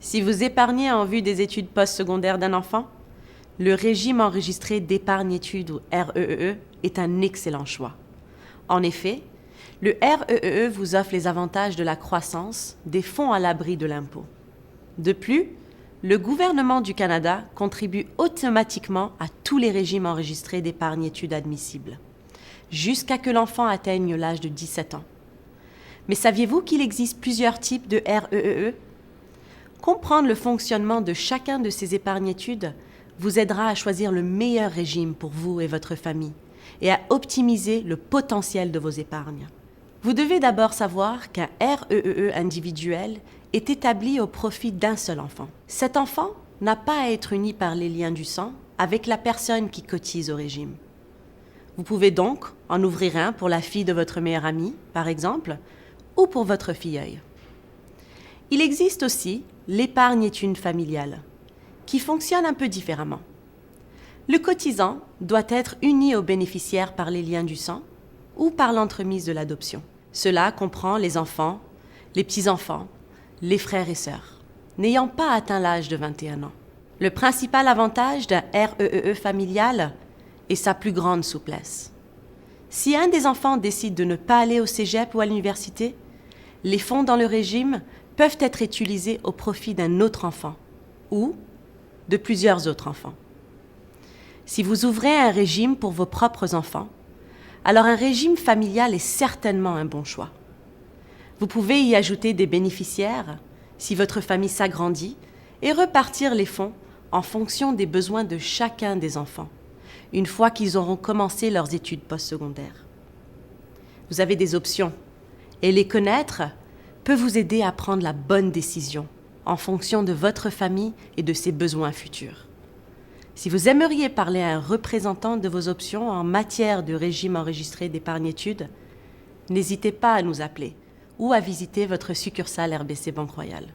Si vous épargnez en vue des études postsecondaires d'un enfant, le régime enregistré d'épargne-études ou REEE est un excellent choix. En effet, le REEE vous offre les avantages de la croissance, des fonds à l'abri de l'impôt. De plus, le gouvernement du Canada contribue automatiquement à tous les régimes enregistrés d'épargne-études admissibles, jusqu'à que l'enfant atteigne l'âge de 17 ans. Mais saviez-vous qu'il existe plusieurs types de REEE? Comprendre le fonctionnement de chacun de ces épargne-études vous aidera à choisir le meilleur régime pour vous et votre famille et à optimiser le potentiel de vos épargnes. Vous devez d'abord savoir qu'un REEE individuel est établi au profit d'un seul enfant. Cet enfant n'a pas à être uni par les liens du sang avec la personne qui cotise au régime. Vous pouvez donc en ouvrir un pour la fille de votre meilleur ami, par exemple, ou pour votre filleule. Il existe aussi l'épargne-études familiale, qui fonctionne un peu différemment. Le cotisant doit être uni au bénéficiaire par les liens du sang ou par l'entremise de l'adoption. Cela comprend les enfants, les petits-enfants, les frères et sœurs, n'ayant pas atteint l'âge de 21 ans. Le principal avantage d'un REEE familial est sa plus grande souplesse. Si un des enfants décide de ne pas aller au cégep ou à l'université, les fonds dans le régime peuvent être utilisés au profit d'un autre enfant ou de plusieurs autres enfants. Si vous ouvrez un régime pour vos propres enfants, alors un régime familial est certainement un bon choix. Vous pouvez y ajouter des bénéficiaires si votre famille s'agrandit et repartir les fonds en fonction des besoins de chacun des enfants, une fois qu'ils auront commencé leurs études postsecondaires. Vous avez des options et les connaître peut vous aider à prendre la bonne décision en fonction de votre famille et de ses besoins futurs. Si vous aimeriez parler à un représentant de vos options en matière de régime enregistré d'épargne-études, n'hésitez pas à nous appeler ou à visiter votre succursale RBC Banque Royale.